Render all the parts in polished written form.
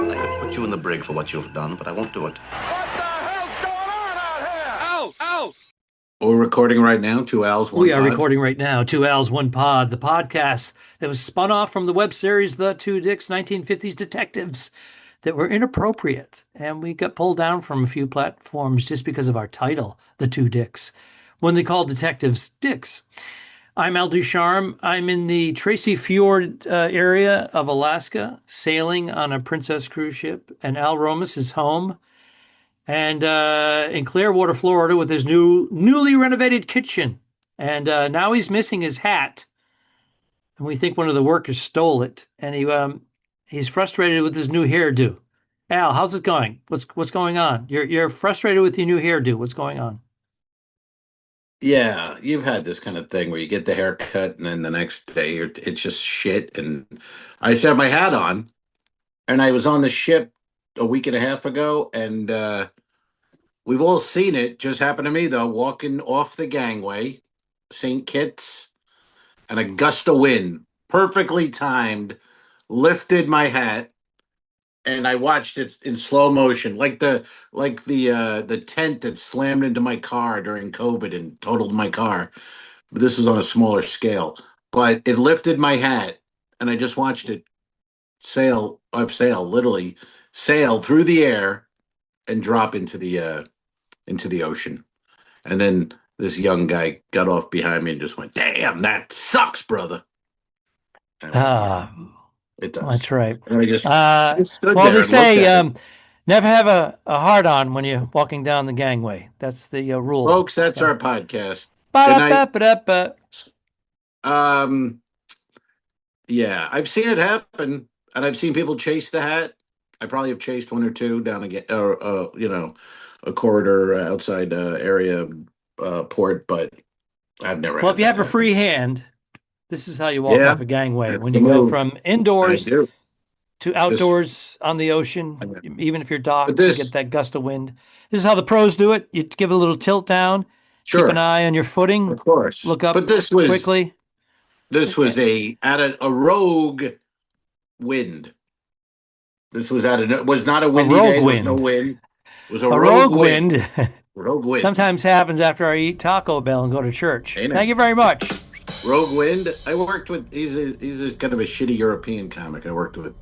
I could put you in the brig for what you've done, but I won't do it. We're recording right now. Two Al's, one We are pod. recording right now. Two Al's, one pod, the podcast that was spun off from the web series The Two Dicks 1950s Detectives that were inappropriate. And we got pulled down from a few platforms just because of our title, The Two Dicks, when they called detectives dicks. I'm Al Ducharme. I'm in the Tracy Fjord area of Alaska, sailing on a Princess cruise ship. And Al Romas is home. And in Clearwater, Florida, with his newly renovated kitchen. And now he's missing his hat. And we think one of the workers stole it. And he's frustrated with his new hairdo. Al, how's it going? What's going on? You're frustrated with your new hairdo. What's going on? Yeah, you've had this kind of thing where you get the haircut and then the next day it's just shit. And I just had my hat on, and I was on the ship a week and a half ago, and we've all seen it. Just happened to me though, walking off the gangway, St. Kitts, and a gust of wind, perfectly timed, lifted my hat, and I watched it in slow motion, like the tent that slammed into my car during COVID and totaled my car. But this was on a smaller scale. But it lifted my hat, and I just watched it literally sail through the air and drop into the ocean. And then this young guy got off behind me and just went, "Damn, that sucks, brother." And I went, yeah, it does. That's right. And I just stood Well, there they and looked say at it. never have a hard on when you're walking down the gangway. That's the rule. Folks, that's So. our podcast. Good night. Ba-da-ba-ba-da-ba. Um, yeah, I've seen it happen, and I've seen people chase the hat. I probably have chased one or two down again, or a corridor outside area port, but I've never Well, had if you that have a happen. free hand, this is how you walk Yeah, off a gangway. that's When the you go move. from I indoors do. to This, outdoors on the ocean, I know. even if you're But docked, you get this, that gust of wind. This is how the pros do it. You give it a little tilt down, keep an sure, eye on your footing, of course. look up But quickly. this was a rogue wind. This was was not a A windy rogue day. There was no wind. wind. It was a A rogue rogue wind. wind Rogue wind. sometimes happens after I eat Taco Bell and go to church. Ain't Thank it? you very much. Rogue Wind. I worked with. He's a kind of a shitty European comic. I worked with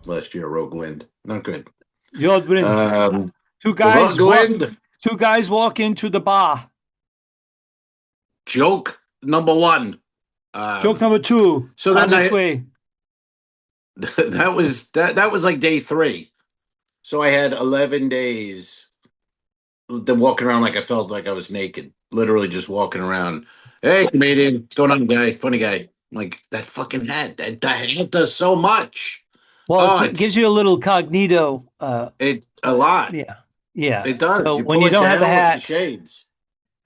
last year. Rogue Wind. Not good. Rogue wind. Two guys Rogue Wind. Two guys walk into the bar. Joke number one. Joke number two. So on then its way. that was like day 3. So I had 11 days. Walking around like I felt like I was naked. Literally just walking around. Hey, comedian, what's going on, guy? Funny guy. I'm like, that fucking hat. That hat does so much. Well, Oh, it gives you a little cognito. it a lot. Yeah. Yeah. It does. So You when pull you it don't have the down with the hat, shades.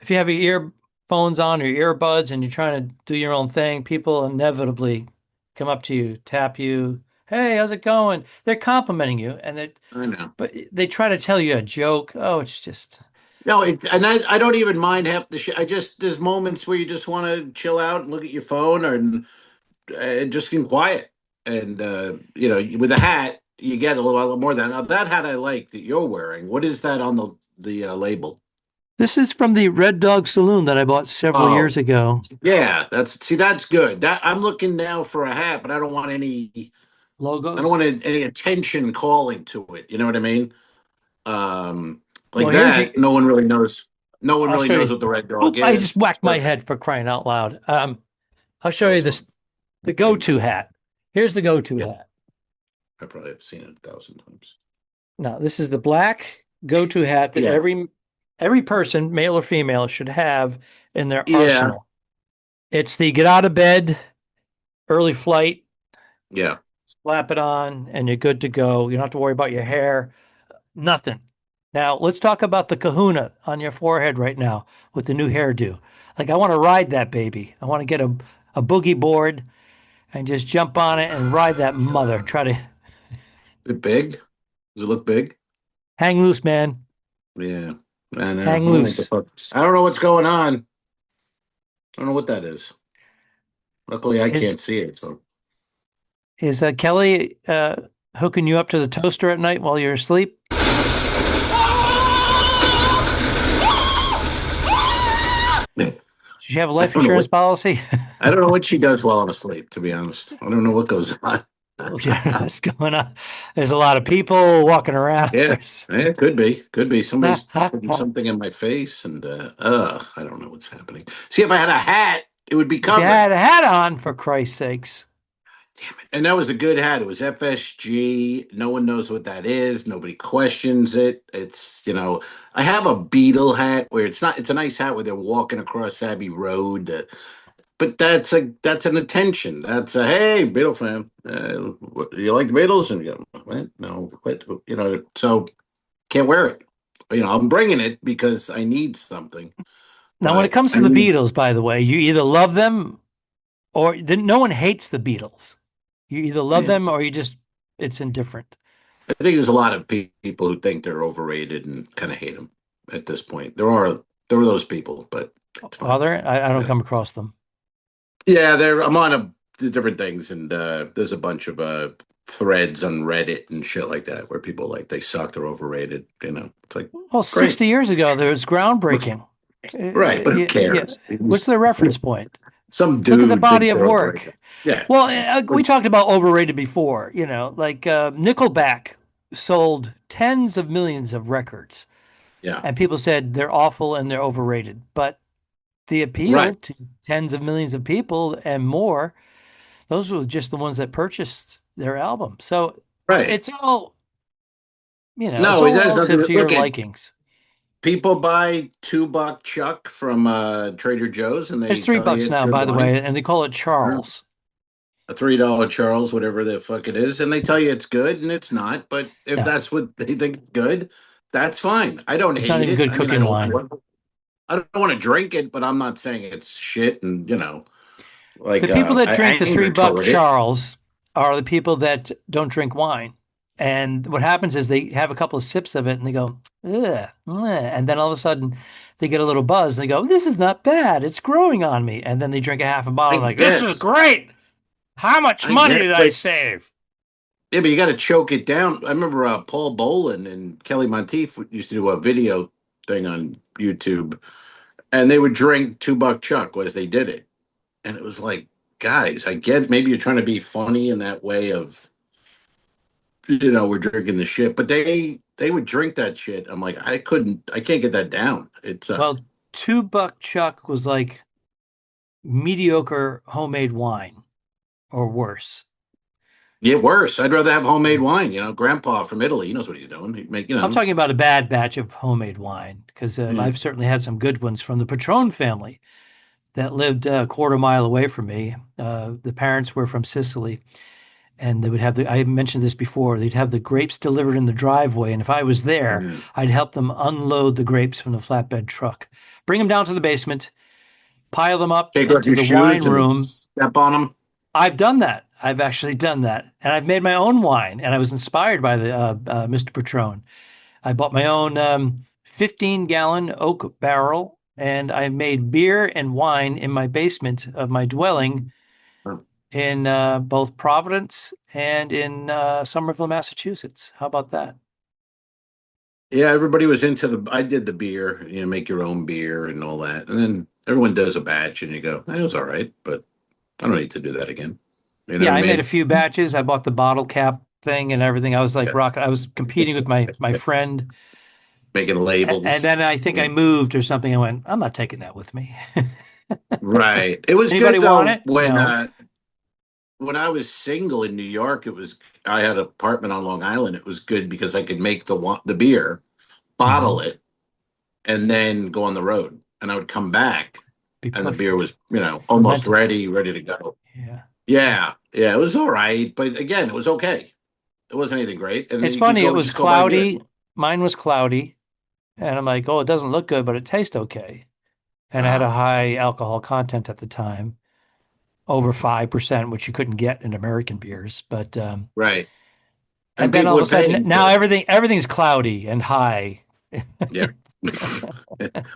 if you have your earphones on or your earbuds and you're trying to do your own thing, people inevitably come up to you, tap you. Hey, how's it going? They're complimenting you, and I know. but they try to tell you a joke. Oh, it's just No, and I don't even mind half the shit. There's moments where you just want to chill out and look at your phone and just get quiet. And with a hat, you get a little more than that. Now that hat I like that you're wearing. What is that on the label? This is from the Red Dog Saloon that I bought several years Oh, ago. yeah. That's good. That I'm looking now for a hat, but I don't want any. I don't Logos. want any attention calling to it. You know what I mean? Like Well, here's your. that. No one really knows. No one I'll really show knows you. what the red dog Oop, I is. just whacked my Perfect. head for crying out loud. I'll show That you was this. fun. The go-to hat. Here's the go-to Yeah. hat. I probably have seen it 1,000 times. Now, this is the black go-to hat that Yeah. every person, male or female, should have in their Yeah. arsenal. It's the get out of bed, early flight, Yeah. slap it on, and you're good to go. You don't have to worry about your hair, nothing. Now, let's talk about the kahuna on your forehead right now with the new hairdo. Like, I want to ride that baby. I want to get a boogie board and just jump on it and ride that mother. Try to Is it big? Does it look big? hang loose, man. Yeah. I know. I Hang don't know what the loose. fuck. I don't know what's going on. I don't know what that is. Luckily, I Is can't see it. So is Kelly hooking you up to the toaster at night while you're asleep? I Did you have a life don't know insurance what policy? I don't know what she does while I'm asleep. To be honest, I don't know what goes on. Yeah, that's going on. There's a lot of people walking around. Yeah, it could be somebody's putting If something in my face, and I don't know what's happening. See, if I had a hat, it would be you covered. had a hat on, for Christ's sakes. Damn it! And that was a good hat. It was FSG. No one knows what that is. Nobody questions it. It's I have a Beatle hat where it's not. It's a nice hat where they're walking across Abbey Road. But that's an attention. That's a hey, Beatle fan. You like the Beatles? And you go, what? No, what? So can't wear it. I'm bringing it because I need something. Now, when it But comes I to the mean, Beatles, by the way, you either love them or no one hates the Beatles. You either love yeah, them or it's indifferent. I think there's a lot of people who think they're overrated and kind of hate them at this point. There are those people, but it's Are fine. there? I don't Yeah, come across them. yeah. I'm on different things, and there's a bunch of threads on Reddit and shit like that where people like they suck, they're overrated. It's like Well, great. 60 years ago, there was groundbreaking. Right, but who Yeah. cares? What's their reference point? Some Look at the dude body thinks of they're work. overrated. Yeah, Well, we talked about overrated before, like Nickelback sold tens of millions of records, yeah, and people said they're awful and they're overrated. But the appeal right, to tens of millions of people and more, those were just the ones that purchased their album. So right. it's all, it's No, it all has nothing relative to to your look at. likings. People buy $2 Chuck from Trader Joe's, and It's they tell you $3 it's now, good by the wine. way, and they call it Or Charles. a $3 Charles, whatever the fuck it is, and they tell you it's good, and it's not. But if No, that's what they think is good, that's fine. I don't it's not hate even it. good I mean, cooking wine. I don't want to drink it, but I'm not saying it's shit. And The like people that I drink the anger $3 toward it. Charles are the people that don't drink wine. And what happens is they have a couple of sips of it and they go, ugh, and then all of a sudden they get a little buzz and they go, this is not bad. It's growing on me. And then they drink a half a I bottle like, this is guess, great. How much I money guess, did I but save? yeah, but you got to choke it down. I remember Paul Bolin and Kelly Monteith used to do a video thing on YouTube, and they would drink $2 Chuck as they did it, and it was like, guys, I get maybe you're trying to be funny in that way of we're drinking the shit, but they would drink that shit. I'm like, I can't get that down. It's Well, $2 Chuck was like mediocre homemade wine or worse. get worse. I'd rather have homemade wine. Grandpa from Italy, he knows what he's doing. He make I'm talking about a bad batch of homemade wine because yeah. I've certainly had some good ones from the Patron family that lived a quarter mile away from me. The parents were from Sicily, and they would have I mentioned this before, they'd have the grapes delivered in the driveway. And if I was there, Yeah. I'd help them unload the grapes from the flatbed truck, bring them down to the basement, pile them up Take off into your the wine shoes and room. step on them. I've done that. I've actually done that. And I've made my own wine. And I was inspired by the Mr. Patron. I bought my own 15-gallon oak barrel, and I made beer and wine in my basement of my dwelling in both Providence and in Somerville, Massachusetts. How about that? Yeah, everybody was into I did the beer, make your own beer and all that. And then everyone does a batch and you go, it was all right, but I don't need to do that again. You know Yeah, what I I made a mean? few batches. I bought the bottle cap thing and everything. I was like Yeah. rocking. I was competing with my friend. Making And labels. then I think I moved or something. I went, I'm not taking that with me. Right. It was Anybody good want though it? No. when I was single in New York, I had an apartment on Long Island. It was good because I could make the beer, bottle Mhm. it, and then go on the road. And I would come back Be and the beer perfect. was, almost Fermented. ready to go. Yeah. Yeah. Yeah. It was all right. But again, it was okay. It wasn't anything great. And then It's you could funny. It go was just go buy beer. cloudy. Mine was cloudy. And I'm like, oh, it doesn't look good, but it tastes okay. And I had a Ah, high alcohol content at the time, over 5%, which you couldn't get in American beers. But right. and And then all people of a would pay sudden you now for it. everything's cloudy and high. Yeah.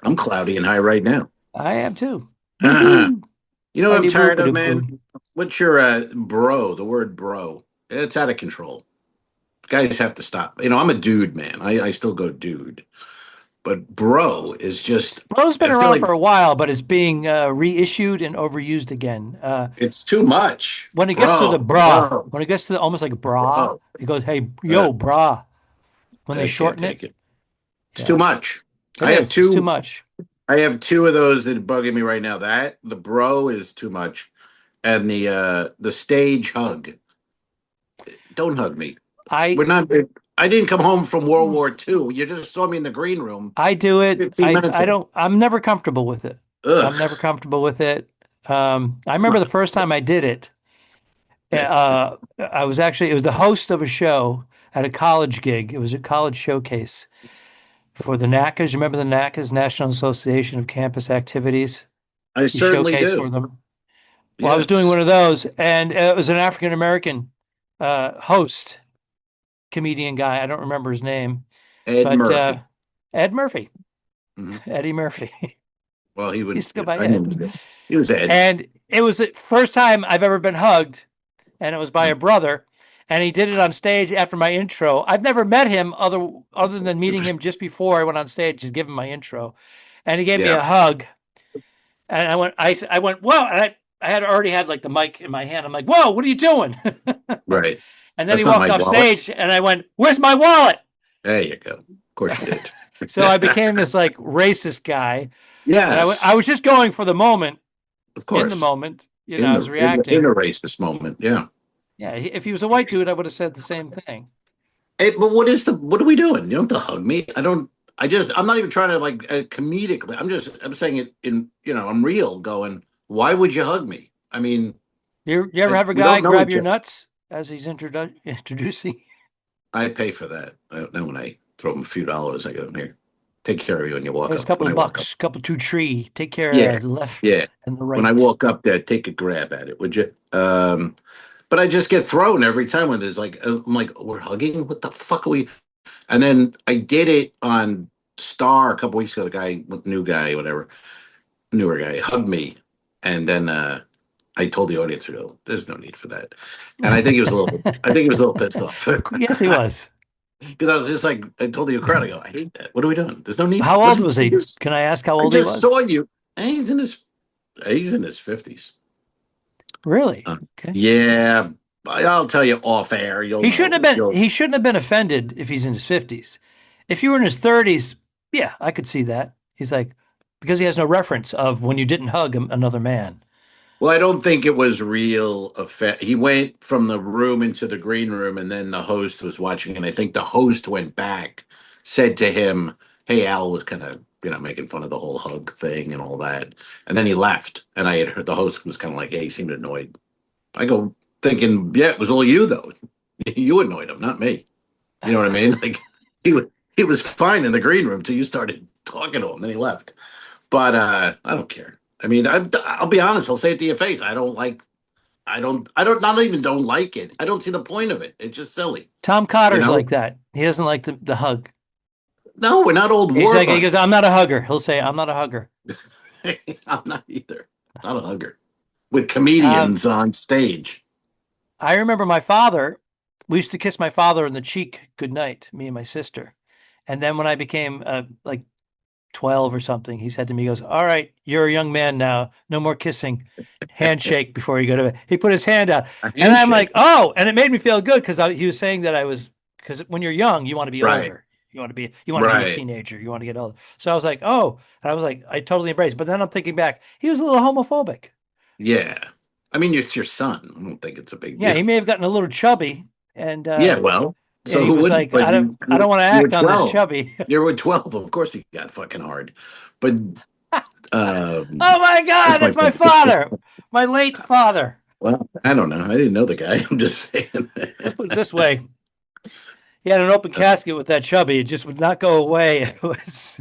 I'm cloudy and high right now. I am too. You Woohoo. know what I'm Hidey boo tired ba of, boo. man? what's your bro? The word bro. It's out of control. Guys have to stop. I'm a dude, man. I still go dude. But bro is just, Bro's been I feel around like for a while, but it's being reissued and overused again. it's too much. When it gets to the Bro, bra, bro, when it gets to almost like bra, bro. it goes, "Hey, Uh, yo, bra." When they I can't shorten it, take it. It's too yeah, much. it I have is. It's too two. much. I have two of those that are bugging me right now. That the bro is too much, and the stage hug. Don't hug me. I We're not. I didn't come home from World War II. You just saw me in the green room I do it. 15 minutes I ago. don't. I'm never comfortable with it. I'm never Ugh. comfortable with it. I remember the first time I did it. I was actually it was the host of a show at a college gig. It was a college showcase for the NACAs. You remember the NACAs, National Association of Campus Activities? I You certainly showcase for do. them. Well, I was doing Yes. one of those, and it was an African American host, comedian guy. I don't remember his name, Ed but Murphy. Ed Murphy, Mhm. Eddie Murphy. Well, he He would. used to go by I knew Ed. he was Ed. And it was the first time I've ever been hugged, and it was by a brother. And he did it on stage after my intro. I've never met him other than meeting him just before I went on stage to give him my intro. And he gave me Yeah. a hug. And I went, whoa. And I had already had like the mic in my hand. I'm like, whoa, what are you doing? Right. And then he That's not walked my off wallet. stage and I went, where's my wallet? There you go. Of course you did. So I became this like racist guy. And I Yes. was just going for the moment, Of in the course. moment, In I was the reacting. race this moment. Yeah. Yeah, if he was a white dude, I would have said the same thing. Hey, but what are we doing? You don't have to hug me. I don't. I'm not even trying to like comedically. I'm saying it in, I'm real going, why would you hug me? I mean, You ever have a we guy don't know grab each your other. nuts as he's introducing? I pay for that. Then when I throw them a few dollars, I go, here, take care of you when you walk There's a up. couple When I of walk up. bucks, couple two tree. Take care Yeah. of the left Yeah. and the When I right. walk up there, take a grab at it, would you? But I just get thrown every time when there's like, I'm like, we're hugging? What the fuck are we? And then I did it on Star a couple weeks ago. The guy, new guy, whatever, newer guy, hugged me, and then I told the audience to go, "There's no need for that." And I think he was a little pissed off Yes, he was. because I was just like, I told the crowd, I go, "I hate that. What are we doing? There's no need for. How What old did was you he? just? Can I ask how I old he just was? saw you." And he's in his 50s. Really? Uh, Okay. yeah, I'll tell you off air. You'll know. He shouldn't have been offended if he's in his 50s. If you were in his 30s, yeah, I could see that. He's like, because he has no reference of when you didn't hug another man. Well, I don't think it was real effect. He went from the room into the green room, and then the host was watching, and I think the host went back, said to him, "Hey, Al was kind of, making fun of the whole hug thing and all that," and then he left, and I had heard the host was kind of like, "Hey, he seemed annoyed." I go thinking, "Yeah, it was all you though. You annoyed him, not me." You know what I mean? Like he was fine in the green room till you started talking to him, then he left. But I don't care. I mean, I'll be honest. I'll say it to your face. I don't like. Not even don't like it. I don't see the point of it. It's just silly. Tom You Cotter's know? like that. He doesn't like the hug. No, we're not old He's war like, he goes, I'm buddies. not a hugger. He'll say, I'm not a hugger. I'm not either. Not a hugger. With Um, comedians on stage. I remember my father, we used to kiss my father in the cheek goodnight, me and my sister. And then when I became like 12 or something, he said to me, he goes, all right, you're a young man now. No more kissing. Handshake before you go to bed. He put his hand out. A And I'm like, handshake. oh, and it made me feel good because he was saying that because when you're young, you want to be Right. older. You want to be a Right. teenager. You want to get older. So I was like, oh, and I was like, I totally embraced. But then I'm thinking back, he was a little homophobic. Yeah. I mean, it's your son. I don't think it's a big Yeah, deal. he may have gotten a little chubby, and Yeah. Well. yeah, So he who was wouldn't? like, But I don't want to you were act on this 12. chubby. You were 12. Of course, he got fucking hard. But Oh my God, that's my that's my point. father, my late father. Well, I don't know. I didn't know the guy. I'm just saying. Let's put it this way: he had an open casket with that chubby. It just would not go away. It was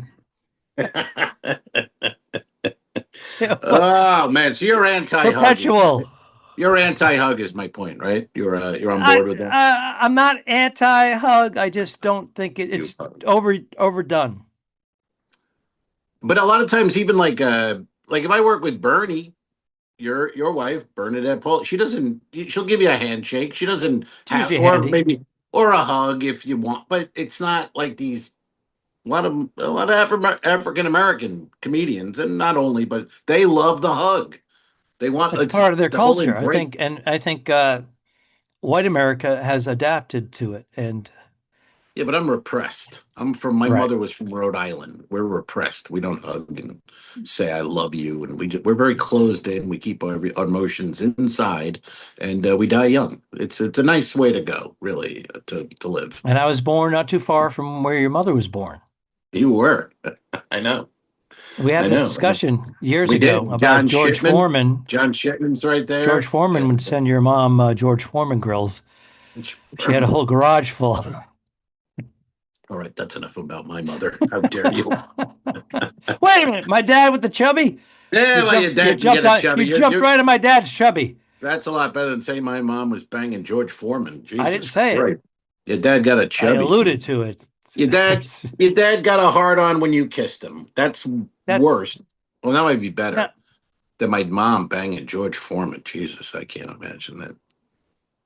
Oh man, so you're anti-hug. perpetual. You're anti-hug is my point, right? You're on board with that. I'm not anti-hug. I just don't think You, it's overdone. but a lot of times, even like if I work with Bernie, your wife, Bernadette Paul, she doesn't. She'll give you a handshake. She doesn't It's have, usually or handy. maybe, or a hug if you want. But it's not like these a lot of African American comedians, and not only, but they love the hug. They want It's it's part of their the whole culture, I embrace. think, and I think white America has adapted to it. And Yeah, but I'm repressed. My right, mother was from Rhode Island. We're repressed. We don't hug and say I love you, and we're very closed in. We keep our emotions inside, and we die young. It's a nice way to go, really, to live. and I was born not too far from where your mother was born. You were, I know, We had I this know. discussion years We ago did. about George Foreman. John Shipman's right George there. Foreman Yeah. would send your mom George Foreman grills. She had a whole garage full. All right, that's enough about my mother. How dare you? Wait a minute, my dad with the chubby? Yeah, well, your You dad can jumped get a on, chubby. you jumped right on my dad's chubby. That's a lot better than saying my mom was banging George Foreman. I didn't Jesus say it. Christ. Your dad got a I chubby. alluded to it. Your dad, your dad got a hard on when you kissed him. That's That's worse. Well, that might be not, better than my mom banging George Foreman. Jesus, I can't imagine that.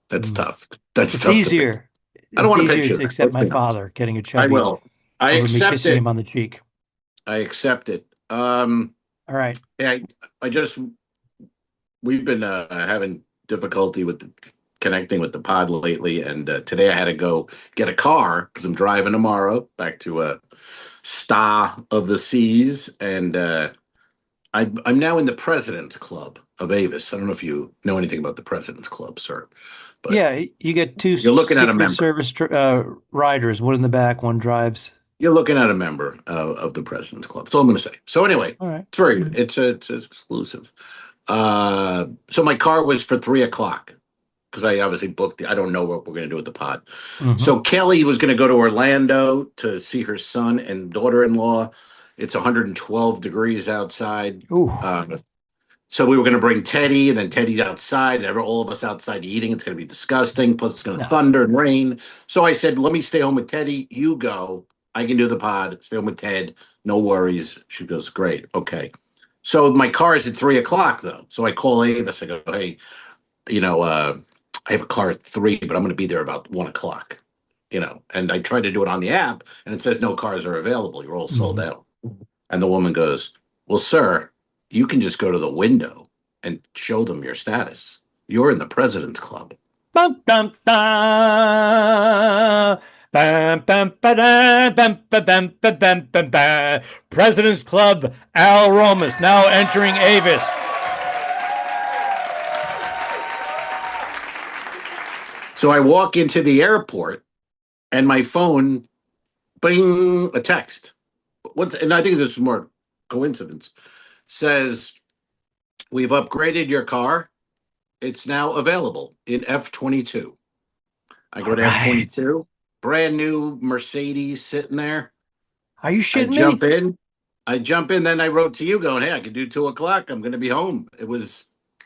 That's mm. tough. That's It's tough to picture. easier. I don't It's want to easier picture to that. accept Let's my be honest. father getting a I chubby will. I over me accept kissing it. him on the cheek. I accept it. All right. I just we've been having difficulty with connecting with the pod lately, and today I had to go get a car because I'm driving tomorrow back to Sta of the Seas, and I'm now in the President's Club of Avis. I don't know if you know anything about the President's Club, sir, but Yeah, you get two you're looking at a Secret member. Service riders, one in the back, one drives. You're looking at a member of the President's Club. That's all I'm going to say. So anyway, All right. it's exclusive. So my car was for 3 o'clock because I obviously booked. I don't know what we're going to do with the pod. Mm-hmm. So Kelly was going to go to Orlando to see her son and daughter-in-law. It's 112 degrees outside. Ooh, So we were going to bring Teddy, and then Teddy's outside. All of us outside eating. It's going to be disgusting. Plus, it's going to no. thunder and rain. So I said, "Let me stay home with Teddy. You go. I can do the pod. Stay home with Ted. No worries." She goes, "Great, okay." So my car is at 3 o'clock though. So I call Avis. I go, "Hey, I have a car at 3, but I'm going to be there about 1 o'clock." And I tried to do it on the app, and it says no cars are available. You're all sold Mhm. out. And the woman goes, "Well, sir, you can just go to the window and show them your status. You're in the President's Club." Bum, bum, bum. Bam, bam, ba-da, bam, ba, bam, ba, bam, bam, ba. President's Club, Al Romas, now entering Avis. So I walk into the airport, and my phone, bing, a text. And I think this is more coincidence. Says, "We've upgraded your car. It's now available in F22." I All go to right. F22, brand new Mercedes sitting there. Are you I shitting jump me? in. I jump in. Then I wrote to you going, "Hey, I could do 2 o'clock. I'm going to be home." It was a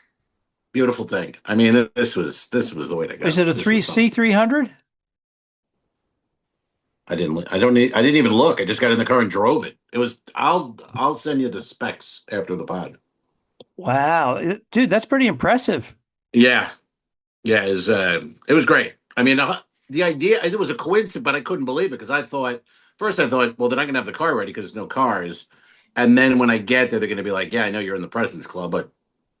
beautiful thing. I mean, this was the way to Is go. it a This was something. C300? I didn't even look. I just got in the car and drove it. It was. I'll send you the specs after the pod. Wow. Dude, that's pretty impressive. Yeah, yeah. It was great. I mean, the idea it was a coincidence, but I couldn't believe it because I thought, well, they're not going to have the car ready because there's no cars. And then when I get there, they're going to be like, "Yeah, I know you're in the President's Club, but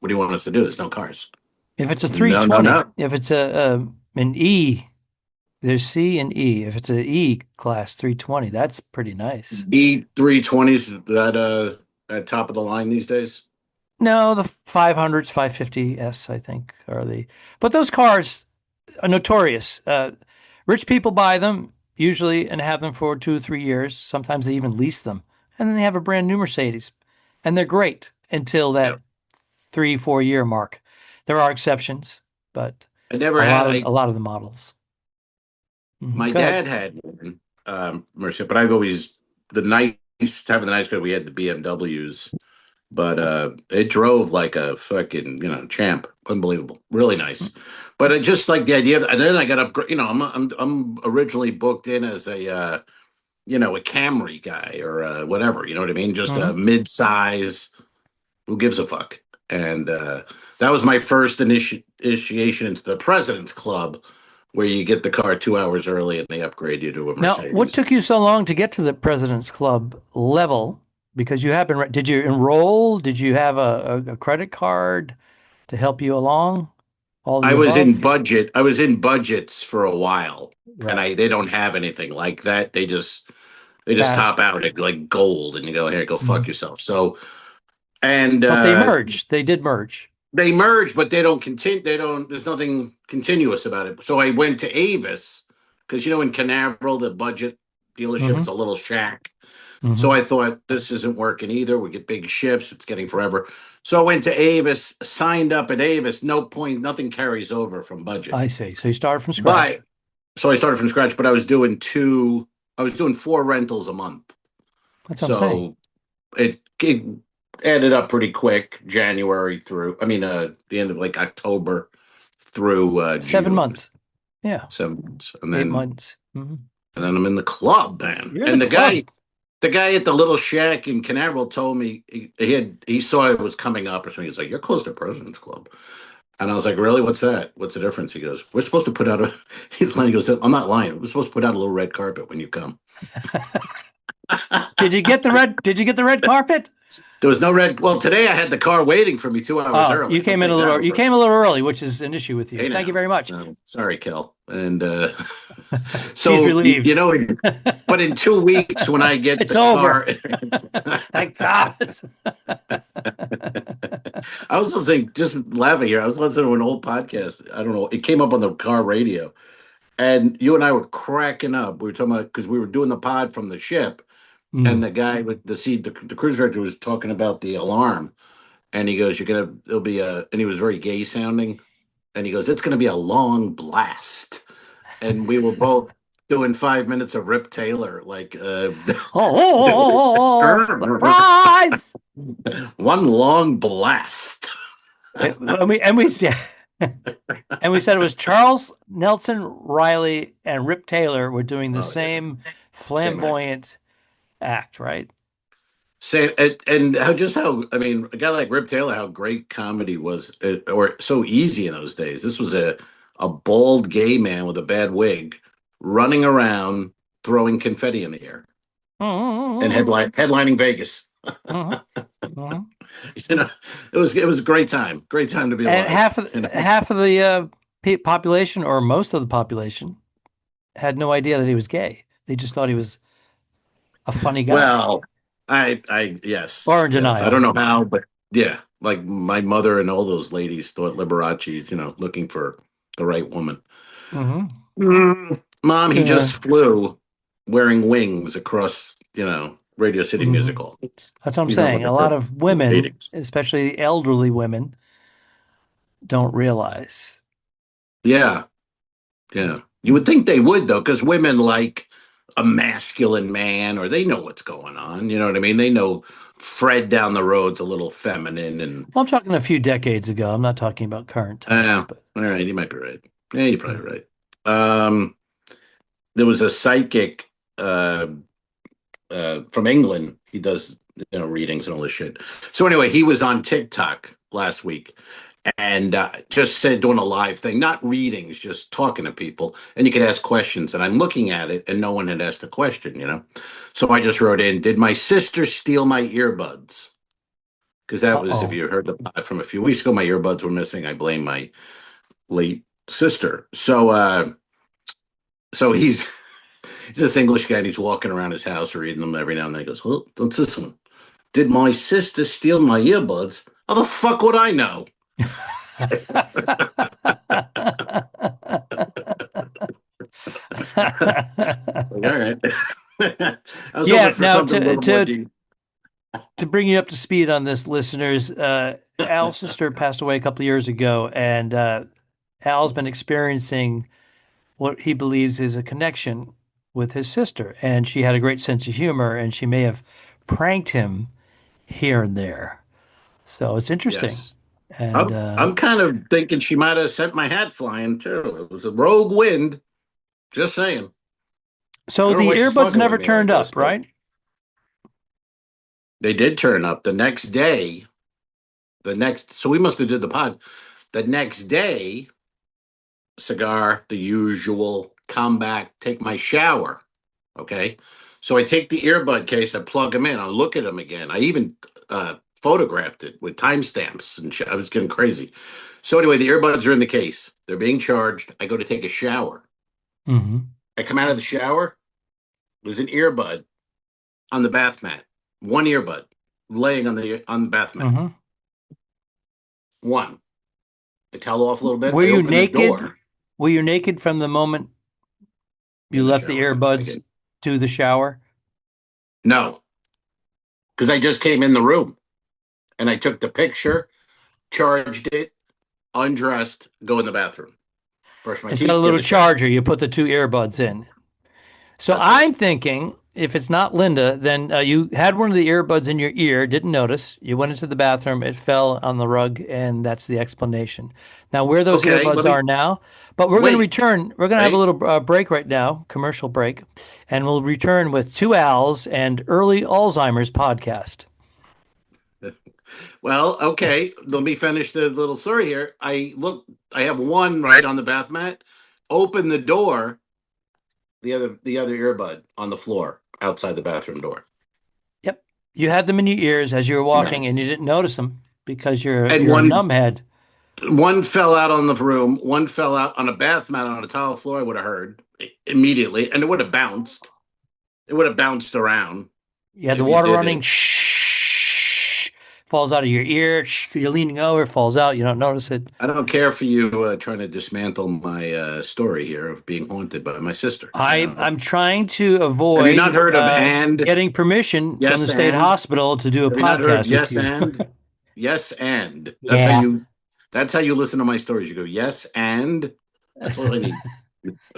what do you want us to do? There's no cars." If it's a No, no, 320, no. if it's an E, there's C and E. If it's a E class 320, that's pretty nice. E320s at top of the line these days. No, the 500s, 550S, I think, are the. But those cars are notorious. Rich people buy them usually and have them for 2 or 3 years. Sometimes they even lease them, and then they have a brand new Mercedes, and they're great until that Yep. 3 4 year mark. There are exceptions, but I never a had. lot of the models. My Go ahead. dad had one, Mercedes, but I've always the nice having the nice car. We had the BMWs, but it drove like a fucking champ, unbelievable, really nice. But I just like the idea, and then I got up. I'm originally booked in as a Camry guy or whatever. You know what I mean? Just a Mhm. mid-size. Who gives a fuck? and that was my first initiation into the President's Club, where you get the car 2 hours early and they upgrade you to a Now, Mercedes. what took you so long to get to the President's Club level? Because you have been, did you enroll? Did you have a credit card to help you along? All the I was above? in budget. I was in budgets for a while, and Right. they don't have anything like that. They just Pass. top out at like gold, and you go here, go fuck Mhm. yourself. So and But they merged. They did merge. they merge, but they don't continue. They don't. There's nothing continuous about it. So I went to Avis because in Canaveral, the budget dealership, it's Hmm. a little shack. So Hmm. I thought this isn't working either. We get big ships. It's getting forever. So I went to Avis, signed up at Avis. No point. Nothing carries over from budget. I see. So you started from scratch. But so I started from scratch. But I was doing two. I was doing 4 rentals a month. That's what I'm saying. So it added up pretty quick. January through. I mean, the end of like October through 7 June. months. Yeah. 7 months, and 8 months. Hmm. then I'm in the club, man. You're in And the club. the guy at the little shack in Canaveral told me he saw it was coming up or something. He's like, "You're close to President's Club," and I was like, "Really? What's that? What's the difference?" He goes, "We're supposed to put out a." He's lying. He goes, "I'm not lying. We're supposed to put out a little red carpet when you come." Did you get the red carpet? There was no red. Well, today I had the car waiting for me 2 hours Oh, early. you came I'll in a take little that you over. came a little early, which is an issue with you. Hey Thank you now. very much. No, sorry, Kel. And She's so relieved. but in 2 weeks when I get It's the over. car, Thank God. I was listening, just laughing here. I was listening to an old podcast. I don't know. It came up on the car radio, and you and I were cracking up. We were talking about because we were doing the pod from the ship, and Mm. the guy with the cruise director was talking about the alarm, and he goes, it'll be and he was very gay sounding, and he goes, "It's gonna be a long blast," and we were both doing 5 minutes of Rip Taylor, like Surprise! one long blast. And we said it was Charles Nelson Riley and Rip Taylor were doing the Oh yeah, same same act. flamboyant act, right? Same, and how I mean, a guy like Rip Taylor, how great comedy was, or so easy in those days. This was a bald gay man with a bad wig running around throwing confetti in the air and Mhm. headlining Vegas. Mhm. Mhm. You know, it was a great time to be And alive. half of the population, or most of the population, had no idea that he was gay. They just thought he was a funny guy, Well, yes, or in yes. I don't denial. know how, but yeah, like my mother and all those ladies thought Liberace's, looking for the right woman. Hmm. Mom, he Yeah. just flew wearing wings across, Radio City Hmm. Music Hall. That's what I'm He's not saying. looking A for lot of women, ratings. especially elderly women, don't realize. Yeah, yeah. You would think they would though, because women like a masculine man, or they know what's going on. You know what I mean? They know Fred down the road's a little feminine, and Well, I'm talking a few decades ago. I'm not talking about current times, but all right, you might be right. Yeah, you're probably right. Um, there was a psychic uh, from England. He does readings and all this shit. So anyway, he was on TikTok last week and just said doing a live thing, not readings, just talking to people, and you could ask questions. And I'm looking at it, and no one had asked a question. So I just wrote in, "Did my sister steal my earbuds?" Because that was, if uh-oh. you heard the pod from a few weeks ago, my earbuds were missing. I blame my late sister. So he's this English guy, and he's walking around his house reading them every now and then. He goes, "Oh, what's this one? Did my sister steal my earbuds? How the fuck would I know?" Like, all right. I was hoping Yeah. for Now, something a little more deep. to bring you up to speed on this, listeners, Al's sister passed away a couple of years ago, and Al's been experiencing what he believes is a connection with his sister, and she had a great sense of humor, and she may have pranked him here and there. So it's interesting. Yes. And I'm kind of thinking she might have sent my hat flying too. It was a rogue wind. Just saying. I so don't know the why she's earbuds fucking with never me like turned this, up, but. right? They did turn up the next day. So we must have did the pod. The next day, cigar, the usual, come back, take my shower. Okay. So I take the earbud case, I plug them in, I look at them again. I even photographed it with timestamps and shit. I was getting crazy. So anyway, the earbuds are in the case. They're being charged. I go to take a shower. Mm-hmm. I come out of the shower. There's an earbud on the bath mat. One earbud laying on the bath mat. Mm-hmm. One. I towel off a little bit. Were I you open naked? the door. Were you naked from the moment you In the left the shower. earbuds to the shower? No, because I just came in the room and I took the picture, charged it, undressed, go in the bathroom, brush my It's teeth. got a get little the shower. charger. You put the two earbuds in. So That's I'm thinking, if it's not Linda, then you had one of the earbuds in your ear, didn't notice. You went into the bathroom, it fell on the rug, and that's the explanation. Now, where those Okay, earbuds are now, but we're going to Wait, return. We're going to have a right? little break right now, commercial break, and we'll return with two Al's and early Alzheimer's podcast. Well, okay. Let me finish the little story here. I have one right on the bath mat. Open the door. The other earbud on the floor outside the bathroom door. Yep, you had them in your ears as you were walking, Nice. and you didn't notice them because you're And a numbhead. one fell out on the room. One fell out on a bath mat on a tile floor. I would have heard immediately, and it would have bounced. It would have bounced around You had the if you water did running. it. Shh, falls out of your ear. Shh, you're leaning over, falls out. You don't notice it. I don't care for you trying to dismantle my story here of being haunted by my sister. I'm trying to Have you not avoid heard of and? getting permission from Yes, the state and hospital to do a have you not heard podcast with yes you. and? Yes, and that's how Yeah. you. That's how you listen to my stories. You go yes, and that's all I need.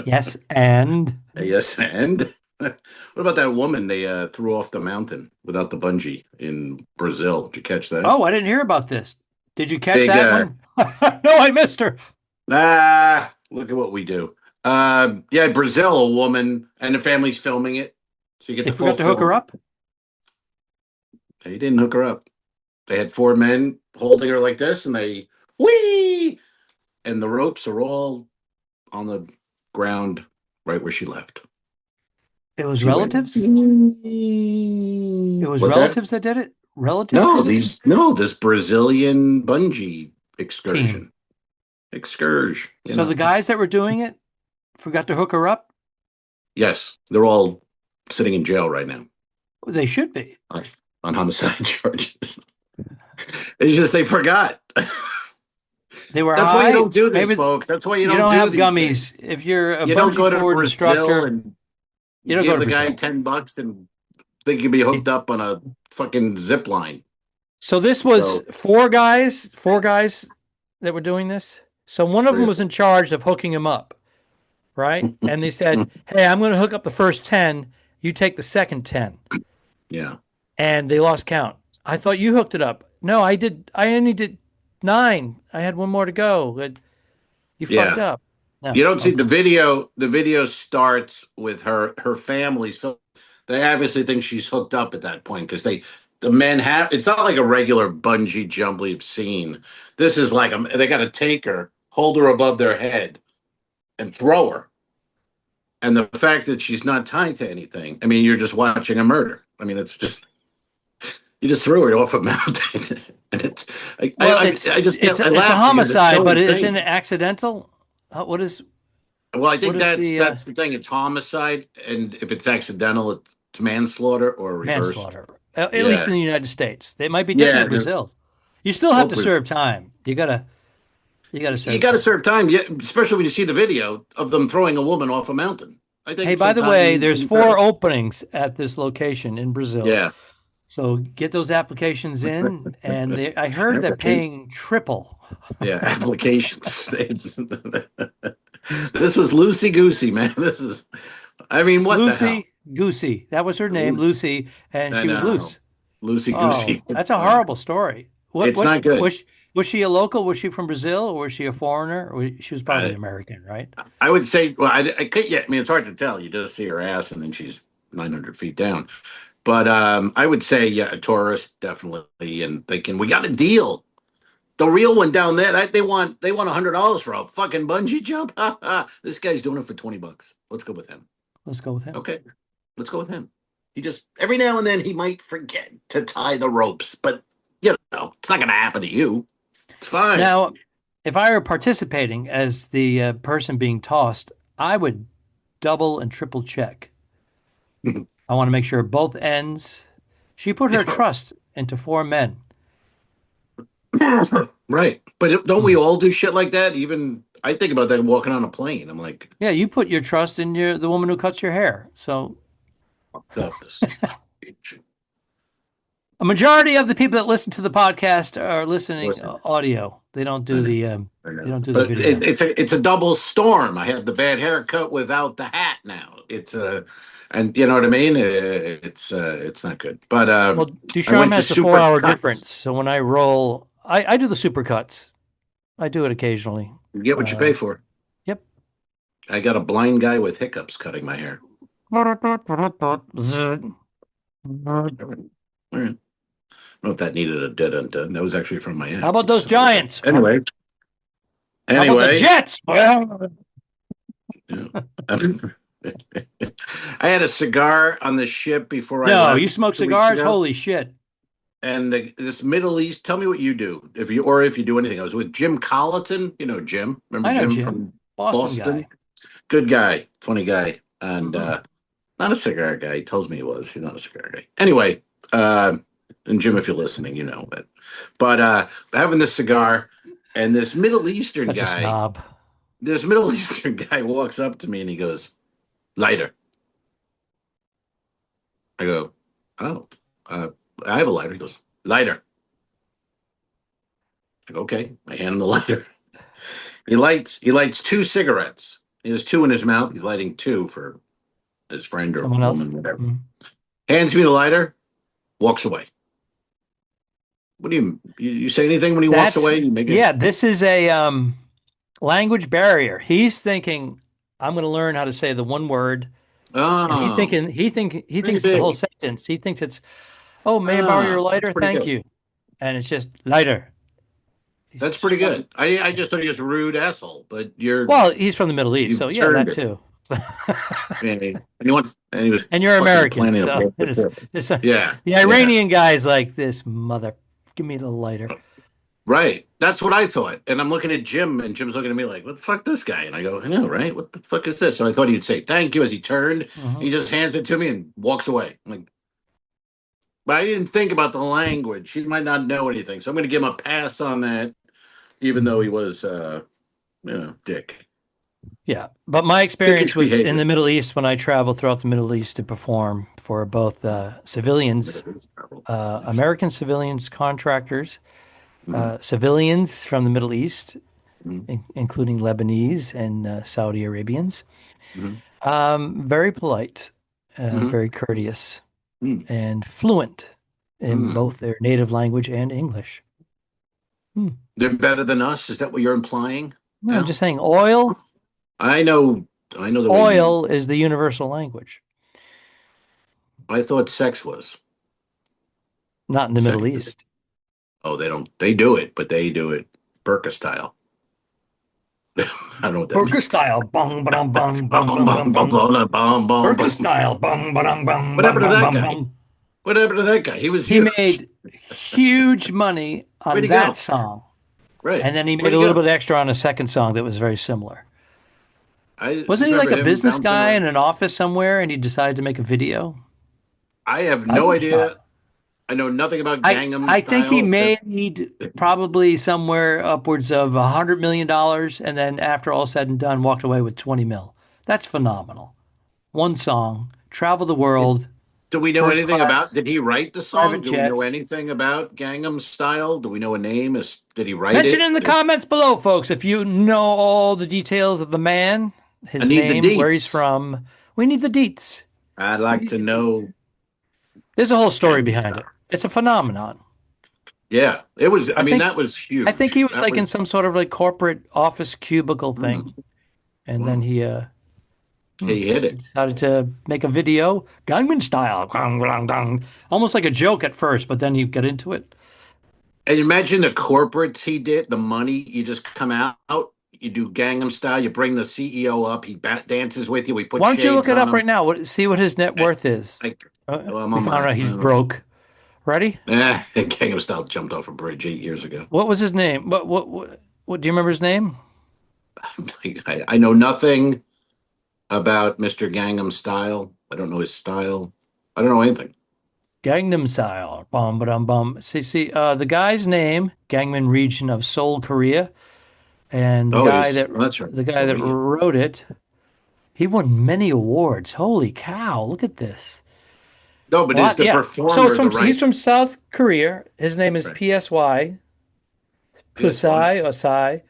Yes, and Yes, and what about that woman they threw off the mountain without the bungee in Brazil? Did you catch that? oh, I didn't hear about this. Did you catch Big that one? No, I missed her. look at what we do. Yeah, Brazil, a woman and the family's filming it, so you get They the full forgot to hook her film. up. They didn't hook her up. They had four men holding her like this, and they whee, and the ropes are all on the ground right where she left. It was She went. relatives. It was What's that? relatives that did it. Relatives. No, did it? this Brazilian bungee excursion. Team. Excurge. So the guys that were doing it forgot to hook her up. Yes, they're all sitting in jail right now They should be. on homicide charges. It's just they forgot. They were That's high. why you don't do this, Maybe folks. That's why you don't don't do have these gummies. things. If you're a You don't go bungee to cord Brazil instructor, and you don't give go to the guy Brazil. $10 and they could be hooked up on a fucking zip line. So this was four guys that were doing this. So one of them was in charge of hooking him up, right? And they said, "Hey, I'm going to hook up the first 10. You take the second 10." Yeah. And they lost count. I thought you hooked it up. No, I did. I only did 9. I had one more to go. You fucked up. No, You don't see the video. The video starts with her family's film. They obviously think she's hooked up at that point because the men have. It's not like a regular bungee jump we've seen. This is like they got to take her, hold her above their head, and throw her. And the fact that she's not tied to anything. I mean, you're just watching a murder. I mean, it's just you just threw her off a mountain, and it's. It's a homicide, but isn't it accidental? What is? Well, I think that's the thing. It's homicide, and if it's accidental, it's manslaughter or reversed. Manslaughter. At least in the United States, they might be different in Brazil. You still have to serve time. You gotta serve. You gotta serve time, yeah, especially when you see the video of them throwing a woman off a mountain. I think. Hey, by the way, there's 4 openings at this location in Brazil. Yeah. So get those applications in, and I heard they're paying triple. Yeah, applications. This was Lucy Goosey, man. This is, I mean, what Lucy the hell? Goosey. That was her name, Lucy, and she was loose. Lucy Goosey. That's a horrible story. It's not good. Was she a local? Was she from Brazil, or was she a foreigner? She was probably American, right? I would say, well, I could. Yeah, I mean, it's hard to tell. You just see her ass, and then she's 900 feet down. But I would say, yeah, a tourist definitely, and we got a deal. The real one down there, they want $100 for a fucking bungee jump. This guy's doing it for $20. Let's go with him. Let's go with him. Okay, let's go with him. He just every now and then he might forget to tie the ropes, but it's not going to happen to you. It's fine. Now, if I were participating as the person being tossed, I would double and triple check. I want to make sure both ends. She put her trust into 4 men. Right, but don't we all do shit like that? Even I think about that walking on a plane. I'm like, Yeah, you put your trust in the woman who cuts your hair. So fuck this. a majority of the people that listen to the podcast are listening audio. They don't do the video. It's a double storm. I have the bad haircut without the hat now. And you know what I mean. It's not good. But well, Ducharme has a 4-hour difference. So when I roll, I do the super cuts. I do it occasionally. You get what you pay for. Yep. I got a blind guy with hiccups cutting my hair. All right. I don't know if that needed a dead undone. That was actually from my aunt. How about those Giants? Anyway. How about the Jets? I had a cigar on the ship before I left. No, you smoke cigars? Holy shit. And this Middle East, tell me what you do. If you do anything. I was with Jim Colleton. You know Jim. Remember I know Jim from Boston? Guy. Good guy. Funny guy. And not a cigar guy. He tells me he was. He's not a cigar guy. Anyway, and Jim, if you're listening, you know that. But having this cigar, and this Middle Eastern Such guy. A snob. This Middle Eastern guy walks up to me and he goes, "Lighter." I go, "Oh, I have a lighter." He goes, "Lighter." I go, "Okay." I hand him the lighter. He lights 2 cigarettes. He has 2 in his mouth. He's lighting 2 for his friend or someone woman, else. whatever. Mm-hmm. Hands me the lighter, walks away. What do you say anything when he walks away? This is a language barrier. He's thinking, I'm going to learn how to say the one word. Oh. And he thinks it's the whole sentence. He thinks it's, "Oh, may I borrow your lighter? Thank you." And it's just lighter. That's pretty good. I just thought he was a rude asshole, but he's from the Middle East, so yeah, that too. and you're American, so yeah. The Iranian guy's like, "This mother, give me the lighter." Right. That's what I thought. And I'm looking at Jim, and Jim's looking at me like, "What the fuck, this guy?" And I go, "I know, right? What the fuck is this?" So I thought he'd say thank you as he turned. Mm-hmm. He just hands it to me and walks away. I'm like, but I didn't think about the language. He might not know anything, so I'm going to give him a pass on that, even though he was, dick. Yeah, but my experience in the Middle East, when I travel throughout the Middle East to perform for both civilians, American civilians, contractors, civilians from the Middle East, including Lebanese and Saudi Arabians, very polite, very courteous, and fluent in both their native language and English. They're better than us? Is that what you're implying? No, I'm just saying oil. I know the oil is the universal language. I thought sex was. Not in the Middle East. Oh, they don't. They do it, but they do it Burqa style. I don't know what that Burqa means. Style. Bong, bong, bong, bong, bong, bong, bong. Burqa style. Bong, bong, bong. What happened to that guy? What happened to that guy? He made huge money on that song. Right. And then he made a little bit extra on a second song that was very similar. Wasn't he like a business guy in an office somewhere and he decided to make a video? I have no idea. I know nothing about Gangnam Style. I think he made probably somewhere upwards of $100 million, and then after all said and done, walked away with 20 mil. That's phenomenal. One song, travel the world. Do we know anything about? Did he write the song? Do we know anything about Gangnam Style? Do we know a name? Did he write it? Mention in the comments below, folks, if you know all the details of the man, his name, where he's from. We need the deets. I'd like to know. There's a whole story behind it. It's a phenomenon. Yeah, it was. I mean, that was huge. I think he was in some sort of like corporate office cubicle thing, and then he hit it. Decided to make a video, Gangnam Style, almost like a joke at first, but then you get into it. And imagine the corporates he did, the money, you just come out, you do Gangnam Style, you bring the CEO up, he dances with you, we put Why don't you look shades it on up him. right now? See what his net I, worth is. well, I'm We on found my, out he's broke. Ready? Gangnam Style jumped off a bridge 8 years ago. What was his name? What do you remember his name? I know nothing about Mr. Gangnam Style. I don't know his style. I don't know anything. Gangnam Style. Bum, ba-dum, bum. The guy's name, Gangman region of Seoul, Korea, and Oh, that's right. the guy that Korean. wrote it, he won many awards. Holy cow! Look at this. No, but is the Yeah. So performer the he's right? from South Korea. His name is Right. PSY PSY. Pusai Osai.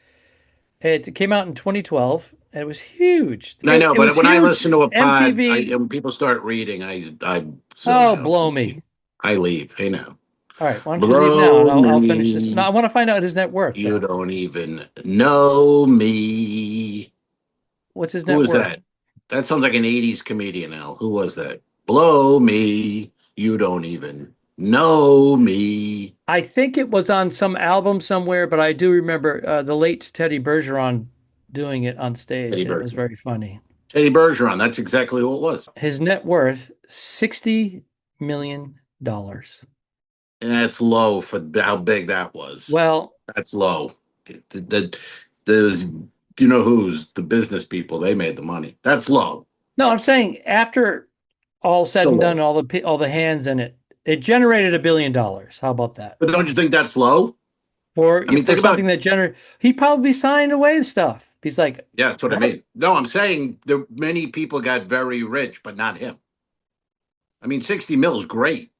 It came out in 2012. And it was huge. I know, It but was when I huge. listen to a pod, MTV. when people start reading, I zone Oh, out. blow me. I leave. Hey now, All right. Why don't you leave now and blow I'll finish this. No, me. I want to find out his net worth You though. don't even know me. What's his Who net was worth? that? That sounds like an '80s comedian. Al, who was that? Blow me. You don't even know me. I think it was on some album somewhere, but I do remember the late Teddy Bergeron doing it on stage, Teddy and it was Bergeron. very funny. Teddy Bergeron. That's exactly who it was. His net worth, $60 million. And that's low for how big that was. Well, That's low. The you know who's the business people? They made the money. That's low. no, I'm saying after all said Still and low. done, all the hands in it, it generated $1 billion. How about that? But don't you think that's low? For I mean, for think about something that generated, he probably signed away stuff. He's like, yeah, that's what I mean. No, I'm saying there many people got very rich, but not him. I mean, 60 mil is great,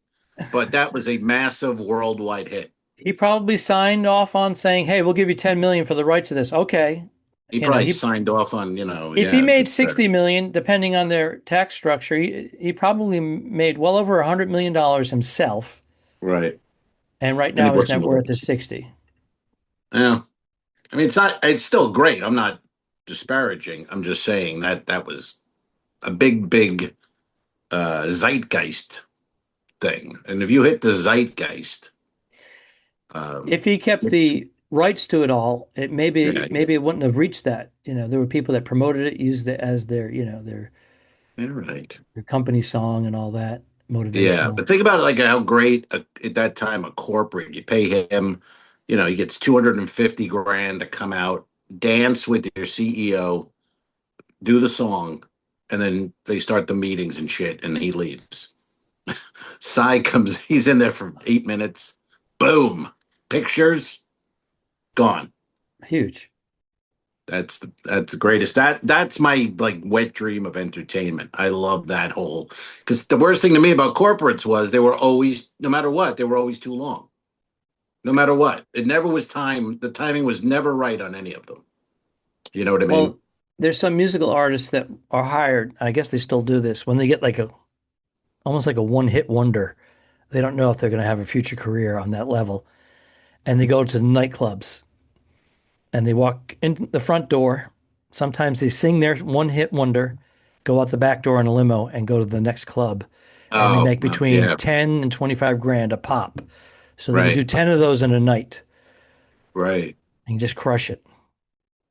but that was a massive worldwide hit. he probably signed off on saying, "Hey, we'll give you 10 million for the rights to this." Okay, He you know, probably signed off on, if he yeah, made just 60 million, depending on their tax structure, he probably made well over $100 million himself. right. And right And he now his bought some net worth is movies. 60. Yeah. I mean, it's still great. I'm not disparaging. I'm just saying that was a big zeitgeist thing. And if you hit the zeitgeist, If he kept which, the rights to it all, it yeah, maybe it wouldn't have reached that. There were people that promoted it, used it as you're right. their company song and all that, Yeah, motivational. but think about it like how great at that time a corporate, you pay him, he gets 250 grand to come out, dance with your CEO, do the song, and then they start the meetings and shit, and he leaves. Cy comes, he's in there for 8 minutes. Boom. Pictures, gone. Huge. That's the greatest. That's my like wet dream of entertainment. I love that whole because the worst thing to me about corporates was they were always, no matter what, they were always too long. No matter what. It never was time. The timing was never right on any of them. You know what I mean? Well, there's some musical artists that are hired. I guess they still do this when they get like almost like a one-hit wonder. They don't know if they're going to have a future career on that level. And they go to the nightclubs and they walk in the front door. Sometimes they sing their one-hit wonder, go out the back door in a limo and go to the next club. And they Oh, make between yeah, 10 and 25 grand a pop. So they can do right, 10 of those in a night right. and just crush it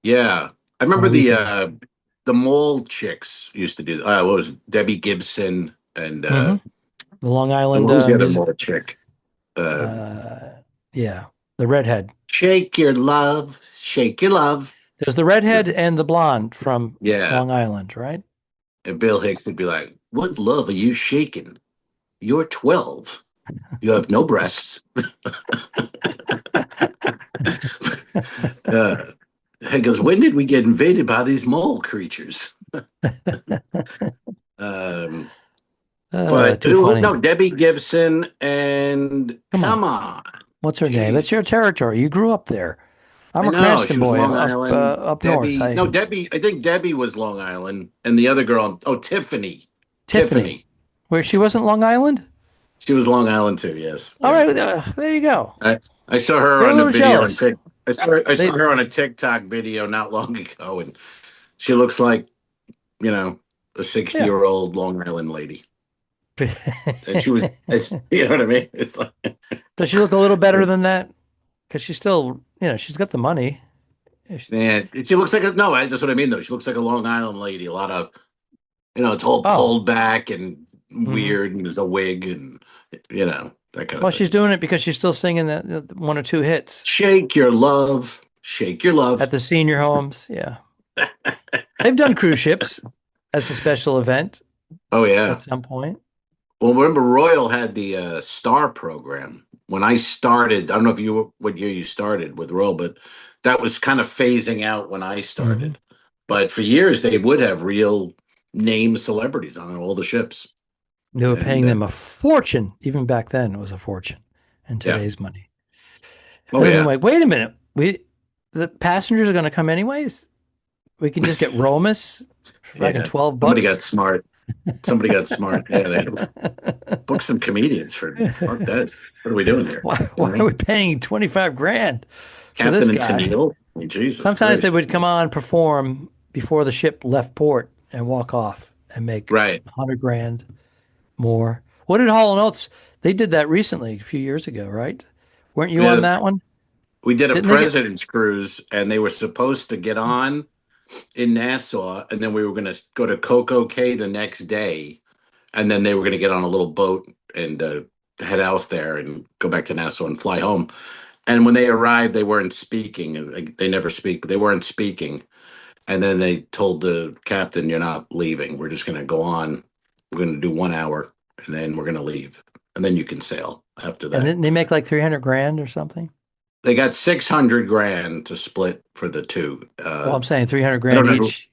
Yeah. I on a remember weekend. the mall chicks used to do what was it? Debbie Gibson and Hmm. The Long Island what was the other music. mall chick? Uh Uh, yeah, the redhead. Shake your love. There's the redhead and the blonde from Yeah. Long Island, right? And Bill Hicks would be like, "What love are you shaking? You're 12. You have no breasts." uh, he goes, "When did we get invaded by these mole creatures?" Um, but Too funny. no, Debbie Gibson and Come on. come on, What's her name? It's your Jesus. territory. You grew up there. I'm I a know Cranston she was boy Long Island. up north. Debbie, no, Debbie. I think Debbie was Long Island, and the other girl, oh, Tiffany. Tiffany, Tiffany. where she wasn't Long Island. She was Long Island too. Yes. All Yeah. right, there you go. I saw her They're a on the little video on jealous. Tik. I saw They her on a TikTok video not long ago, and she looks like you know a 60 Yeah. year old Long Island lady. And she was, you know what I mean? It's like, Does she look a little better than that? because she's still, she's got the money. Yeah, she looks like that's what I mean though. She looks like a Long Island lady. A lot of, it's all Oh, pulled back and hmm weird, and there's a wig and that kind of well, thing. she's doing it because she's still singing the one or two hits Shake your love. at the senior homes. Yeah, they've done cruise ships as a special event Oh at yeah. some point. Well, remember Royal had the Star program when I started. I don't know what year you started with Royal, but that was kind of phasing out when I hmm started. But for years, they would have real name celebrities on all the ships, They were and paying them a fortune. Even back then, it was a fortune in yeah. today's money. Oh And then they're yeah. like, wait a minute, the passengers are going to come anyways. We can just get Romas for fucking Yeah. Somebody $12. got smart. Somebody got smart. Yeah, they book some comedians for fuck this. What are we doing here? You Why know what I are we mean? paying 25 grand for this Captain and guy? Tennille. I mean, Jesus Sometimes they Christ. would come on, perform before the ship left port and walk off and make Right. 100 grand more. What did Hall and Oates? They did that recently, a few years ago, right? Weren't you on Yeah, that one? we did a Didn't they get? president's cruise, and they were supposed to get on in Nassau, and then we were going to go to Coco Cay the next day, and then they were going to get on a little boat and head out there and go back to Nassau and fly home. And when they arrived, they weren't speaking. They never speak, but they weren't speaking. And then they told the captain, "You're not leaving. We're just going to go on. We're going to do 1 hour, and then we're going to leave, and then you can sail after And that." then they make like 300 grand or something. They got 600 grand to split for the two. Well, I'm saying 300 I don't grand know who. each.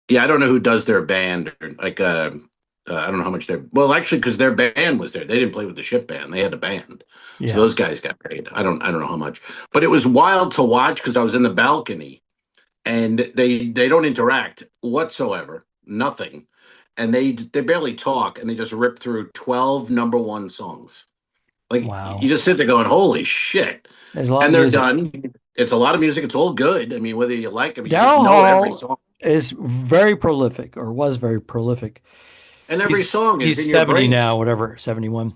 Yeah, I don't know who does their band. Or like, I don't know how much they're. Well, actually, because their band was there, they didn't play with the ship band. They had a band, so Yeah. those guys got paid. I don't know how much, but it was wild to watch because I was in the balcony, and they don't interact whatsoever, nothing, and they barely talk, and they just rip through 12 number one songs. Like you Wow. just sit there going, "Holy shit!" There's a lot And of they're music. done. It's a lot of music. It's all good. I mean, whether you like them, you just Daryl know every Hall song. is very prolific, or was very prolific. And every He's song is he's in your 70 brain. now, whatever, 71.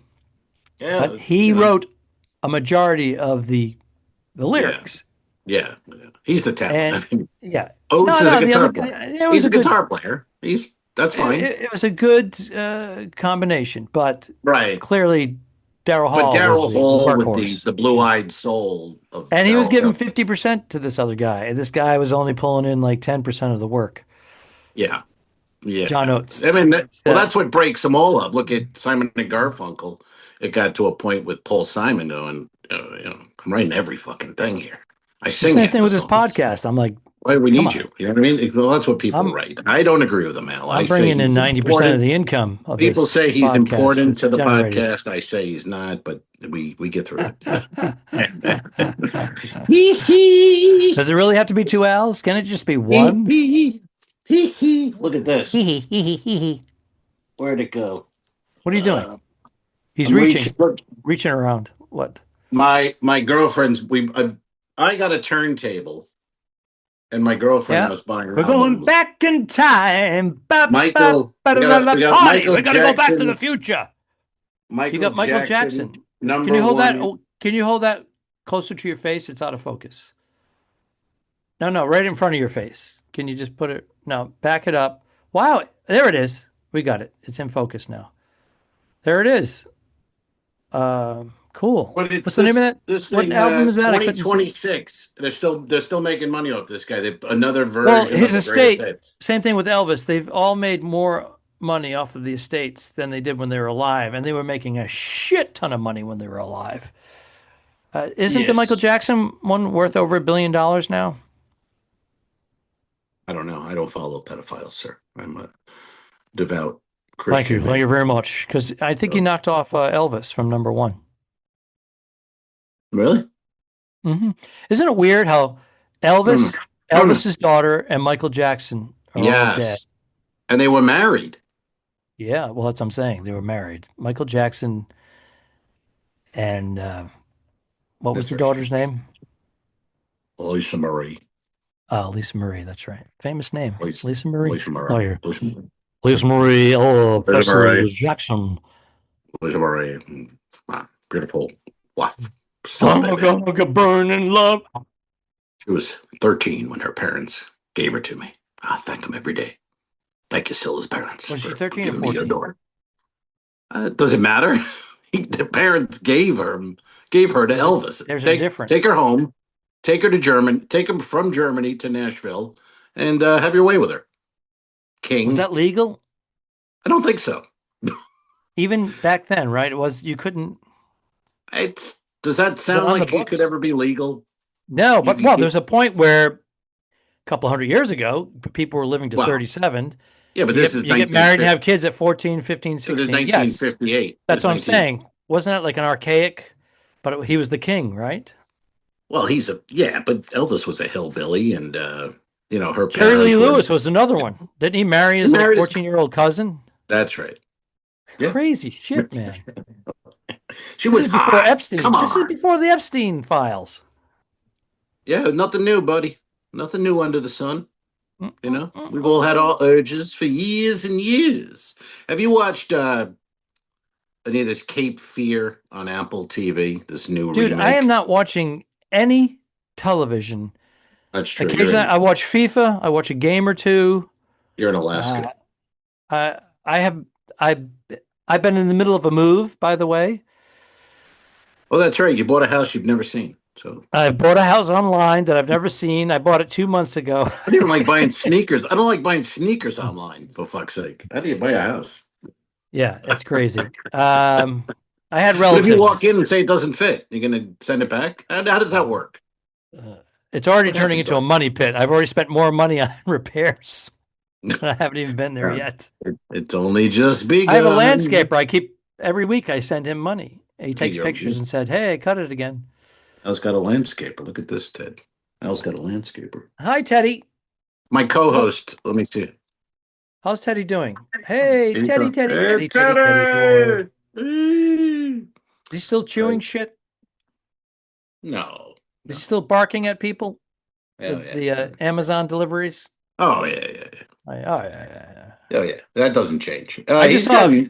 Yeah, But he wrote a majority of the yeah, lyrics. yeah. He's the talent. I And mean, yeah, Oates is a the other guitar player. it was He's a a good guitar player. That's fine. it was a good combination, but Right. clearly Daryl But Hall was Daryl the Hall with workhorse. the Yeah. blue-eyed soul of And he was Daryl giving Hall. 50% to this other guy. And this guy was only pulling in like 10% of the work. Yeah. Yeah. John Oates. I mean, Uh, that's what breaks them all up. Look at Simon and Garfunkel. It got to a point with Paul Simon going, I'm writing every fucking thing here. I it's the sing same half thing the with this songs. podcast. I'm like, Why do we come need on. you? You know what I mean? Well, that's what people I'm write. I don't agree with them, Al. I I'm say bringing in he's 90% of important. the income of People this say he's podcast important that's to the generated. podcast. I say he's not, but we get through it. Does it really have to be two L's? Can it just be Hee one? hee. Hee hee. Look at this. What Where'd it go? are you doing? Uh, He's I'm reaching. reaching around. What? My girlfriend's. I got a turntable, and my girlfriend Yeah. now is buying We're going albums. back in time. Michael, we got Party. Michael We're gonna go back to Jackson. the future. You Michael got Michael Jackson, Jackson. Can number you hold that? one. Can you hold that closer to your face? It's out of focus. No, right in front of your face. Can you just put it? No, back it up. Wow, there it is. We got it. It's in focus now. There it is. Cool. But it's What's the name of that? this What thing, album is that? I couldn't see. 2026. They're still making money off this guy. Another Well, version of his the greatest estate. hits. Same thing with Elvis. They've all made more money off of the estates than they did when they were alive, and they were making a shit ton of money when they were alive. Isn't the Michael Yes. Jackson one worth over $1 billion now? I don't know. I don't follow pedophiles, sir. I'm a devout Thank you. Christian Thank you man. very much. Because I think he knocked off Elvis from number one. Really? Isn't it weird how Elvis's daughter, and Michael Jackson are all dead? Yes. And they were married. Yeah, well, that's what I'm saying. They were married. Michael Jackson and what was That's the right. daughter's name? Lisa Marie. Lisa Marie. That's right. Famous name. Lisa Marie. Lisa Marie. Oh, yeah. Lisa Marie. Lisa Marie. Oh, Lisa Presley Marie. Jackson. Lisa Marie. Wow, beautiful wife. I'm burning love. She was 13 when her parents gave her to me. I thank them every day. Thank you, Scylla's parents, Was she for 13 or giving me your 14? daughter. Does it matter? The parents gave her to Elvis. There's a Take difference. her home, take her to Germany, take her from Germany to Nashville, and have your way with her. King. Was that legal? I don't think so. Even back then, right? It was, you couldn't, Does that was it sound on the like it could books? ever be legal? No, You but could well, get, there's a point where a couple hundred years ago, people were living to well, 37. yeah, but You this get is you get married and 1950. have kids at 14, 15, It was 16. Yes, 1958. This that's is what I'm 19. saying. Wasn't that like an archaic? But he was the king, right? Well, but Elvis was a hillbilly, and her Jerry Lee parents were Lewis was another one. Didn't he marry he his like married his. 14-year-old cousin? That's right. Yeah, Crazy shit, man. she This was is before hot. Epstein. Come This is on. before the Epstein files. Yeah, nothing new, buddy. Nothing new under the sun. We've all had Mm-mm-mm-mm. our urges for years and years. Have you watched any of this Cape Fear on Apple TV? This new Dude, I am remake. not watching any television. That's true. Occasionally, I watch FIFA. I watch a game or two. You're in Uh, Alaska. I have I I've been in the middle of a move, by the way. Oh, that's right. You bought a house you've never seen. So I bought a house online that I've never seen. I bought it 2 months ago. I don't even like buying sneakers. I don't like buying sneakers online, for fuck's sake. How do you buy a house? Yeah, it's crazy. I had But if you walk relatives. in and say it doesn't fit, you're going to send it back? How does that work? Uh, it's already What turning happens? into a money pit. I've already spent more money on repairs. I haven't even been there Uh, yet. It's only just I have a begun. landscaper. I keep every week. I send him money. He Hey, takes pictures and said, "Hey, I cut it again." Al's got a landscaper. Look at this, Ted. Al's got a landscaper. Hi, Teddy. My How's, co-host, let me see. how's Teddy doing? Hey, Teddy, Teddy, Teddy, It's Teddy, Teddy boy. Teddy! Hey. Is he still chewing shit? No. Is he still barking at people? Hell The Amazon deliveries? Oh, yeah. Oh, yeah. Oh, yeah. That doesn't change. I just He's saw gotten.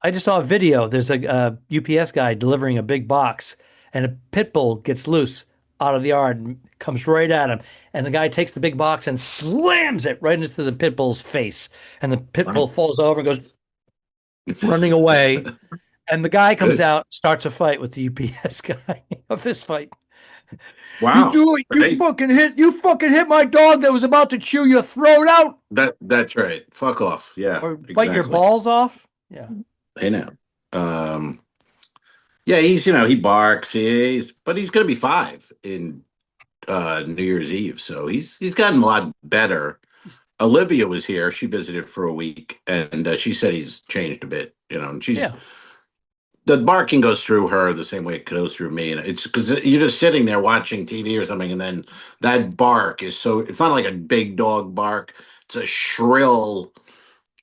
I just saw a video. There's a UPS guy delivering a big box, and a pit bull gets loose out of the yard and comes right at him. And the guy takes the big box and slams it right into the pit bull's face. And the pit bull falls over and goes running away. And the guy comes out, starts a fight with the UPS guy. A fist fight. Wow. You fucking hit my dog that was about to chew your throat out. That's right. Fuck off. Yeah. Or bite your balls off. Yeah. Hey now. Yeah, he barks. But he's gonna be 5 in New Year's Eve, so he's gotten a lot better. Olivia was here. She visited for a week, and she said he's changed a bit. And the barking goes through her the same way it goes through me, and it's because you're just sitting there watching TV or something, and then that bark it's not like a big dog bark. It's a shrill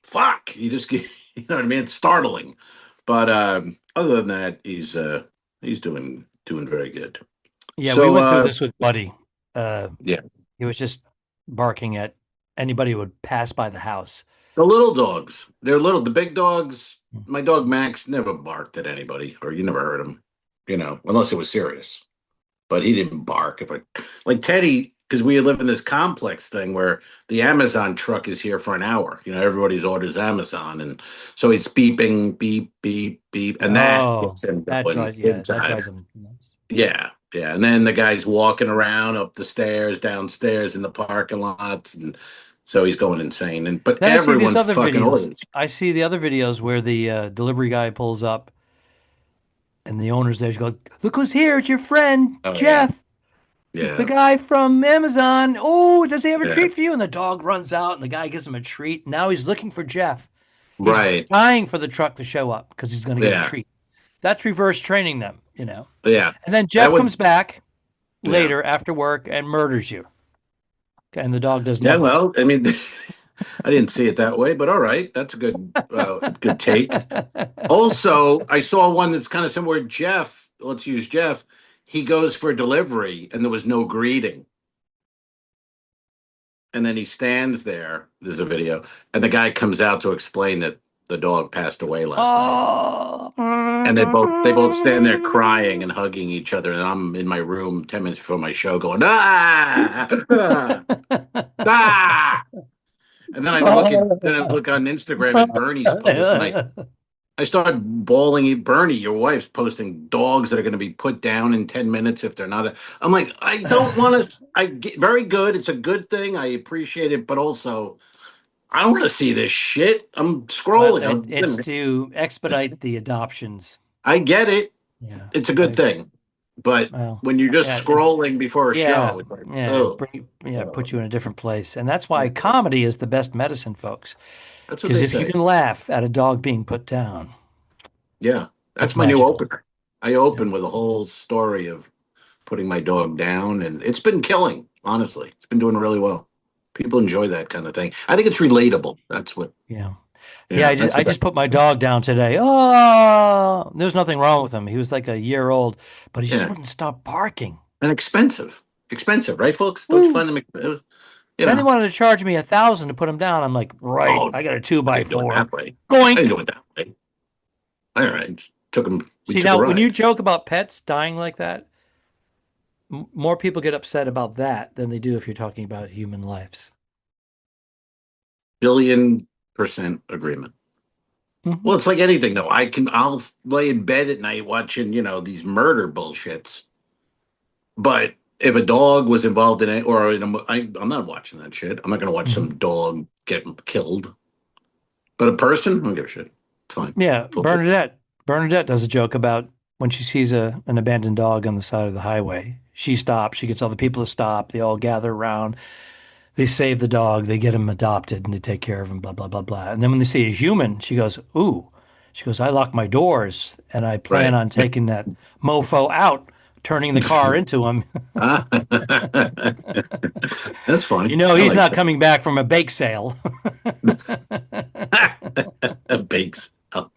fuck. You just get, you know what I mean? It's startling. But other than that, he's doing very good. Yeah, we So went through this with Buddy. yeah, He was just barking at anybody who would pass by the house. the little dogs, they're little. The big dogs, my dog Max never barked at anybody, or you never heard him, unless it was serious. But he didn't bark. Like Teddy, because we live in this complex thing where the Amazon truck is here for an hour. Everybody's orders Amazon, and so it's beeping, beep, beep, beep, and that gets him going that inside. drives him nuts. Yeah, and then the guy's walking around up the stairs, downstairs in the parking lots, and so he's going insane. But Then everyone fucking videos. orders. I see the other videos where the delivery guy pulls up, and the owner's there. She goes, "Look who's here! It's your friend Jeff, the guy from Amazon. Oh, does he have a treat for you?" And the dog runs out, and the guy gives him a treat. Now he's looking for Jeff. He's dying for the truck to show up because he's going to get a treat. That's reverse training them, Yeah. And then Jeff comes back later after work and murders you. And the dog does nothing. Yeah, well, I mean, I didn't see it that way, but all right, that's a good take. Also, I saw one that's kind of similar. Jeff, let's use Jeff. He goes for delivery, and there was no greeting. And then he stands there. There's a video, and the guy comes out to explain that the dog passed away last night. Oh. And they both stand there crying and hugging each other, and I'm in my room 10 minutes before my show going, ah, ah, ah. And then I look on Instagram at Bernie's post, and I started bawling. Bernie, your wife's posting dogs that are going to be put down in 10 minutes if they're not. I'm like, I don't want to. Very good. It's a good thing. I appreciate it, but also, I don't want to see this shit. I'm scrolling. Well, it's to expedite the adoptions. I get it. Yeah, it's a good thing. But when you're just scrolling before a show, it's like, put you in a different place. And that's why comedy is the best medicine, folks. That's what they Because say. if you can laugh at a dog being put down. Yeah, that's my new opener. I open with a whole story of putting my dog down, and it's been killing, honestly. It's been doing really well. People enjoy that kind of thing. I think it's relatable. That's what. Yeah, I just put my dog down today. Oh, there's nothing wrong with him. He was like a year old, but he just wouldn't stop barking. And expensive, right, folks? Don't you find them? Then they wanted to charge me $1,000 to put him down. I'm like, right, I got a 2x4. Going. I didn't do it that way. All right, took him. See, now when you joke about pets dying like that, more people get upset about that than they do if you're talking about human lives. $1,000,000,000% agreement. Mm-hmm. Well, it's like anything, though. I'll lay in bed at night watching, these murder bullshits. But if a dog was involved in it, I'm not watching that shit. I'm not going to watch some dog get killed. But a person, I don't give a shit. It's fine. Yeah, Bernadette does a joke about when she sees an abandoned dog on the side of the highway. She stops. She gets all the people to stop. They all gather around. They save the dog. They get him adopted, and they take care of him, blah, blah, blah, blah. And then when they see a human, she goes, ooh. She goes, I lock my doors, and I plan on taking that mofo out, turning the car into him. That's funny. He's not coming back from a bake sale. A bake sale.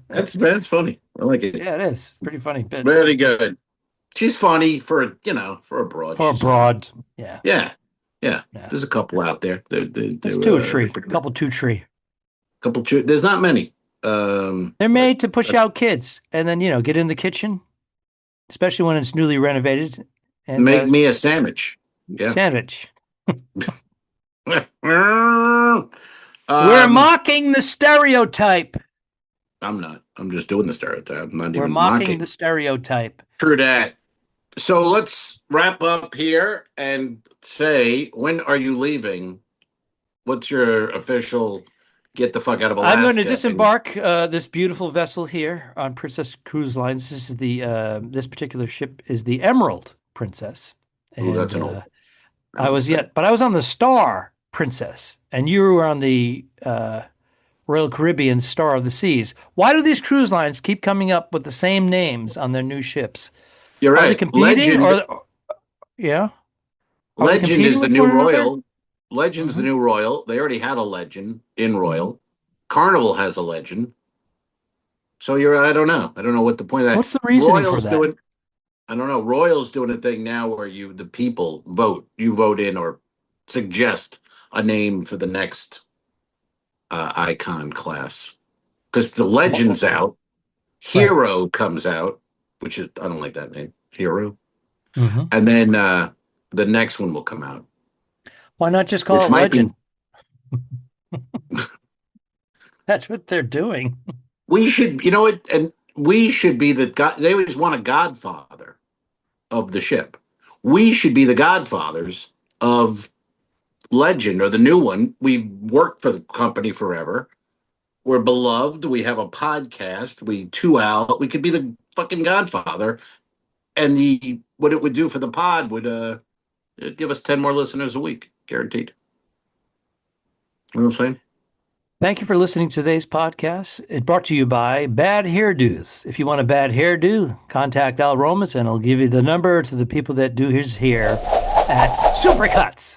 That's funny. I like it. Yeah, it is. Pretty funny. Very good. She's funny for a broad. For a broad, yeah. There's a couple out there. There's couple two tree. There's not many. They're made to push out kids, and then get in the kitchen, especially when it's newly renovated, and make me a sandwich. Yeah, sandwich. We're mocking the stereotype. I'm not. I'm just doing the stereotype. We're mocking the stereotype. True that. So let's wrap up here and say, when are you leaving? What's your official get the fuck out of Alaska? I'm going to disembark this beautiful vessel here on Princess Cruise Lines. This is this particular ship is the Emerald Princess. Oh, that's an old. I was on the Star Princess, and you were on the Royal Caribbean Star of the Seas. Why do these cruise lines keep coming up with the same names on their new ships? You're right. Are they competing? Legend is the new Royal. Legend's the new Royal. They already had a Legend in Royal. Carnival has a Legend. So I don't know. I don't know what the point of that. What's the reasoning for that? I don't know. Royal's doing a thing now where the people vote. You vote in or suggest a name for the next icon class. Because the Legend's out. Hero comes out, which is, I don't like that name. Hero. Mm-hmm. And then the next one will come out. Why not just call it Legend? That's what they're doing. We should, and we should be the god. They always want a godfather of the ship. We should be the godfathers of Legend, or the new one. We've worked for the company forever. We're beloved. We have a podcast. We could be the fucking godfather. And what it would do for the pod would it'd give us 10 more listeners a week, guaranteed. You know what I'm saying? Thank you for listening to today's podcast. It's brought to you by Bad Hairdos. If you want a bad hairdo, contact Al Romas, and I'll give you the number to the people that do his hair at Supercuts.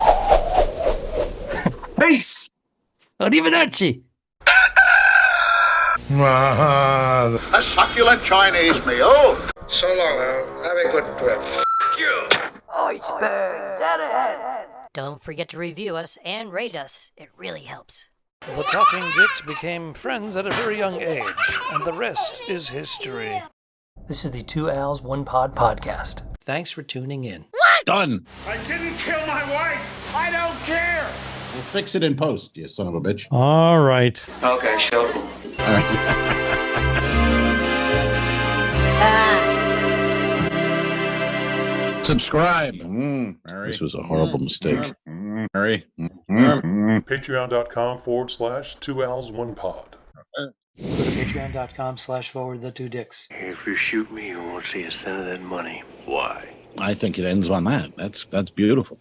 Peace. Arrivederci. A succulent Chinese meal. So long, Al. Have a good trip. Iceberg, dead ahead. Don't forget to review us and rate us. It really helps. The Talking Dicks became friends at a very young age, and the rest is history. This is the Two Al's, One Pod podcast. Thanks for tuning in. Done. I didn't kill my wife. I don't care. We'll fix it in post, you son of a bitch. All right. Okay, show. Subscribe. This was a horrible mistake. Mary. Patreon.com/2Als1Pod. Patreon.com/forward-the-two-dicks. If you shoot me, you won't see a cent of that money. Why? I think it ends on that. That's beautiful.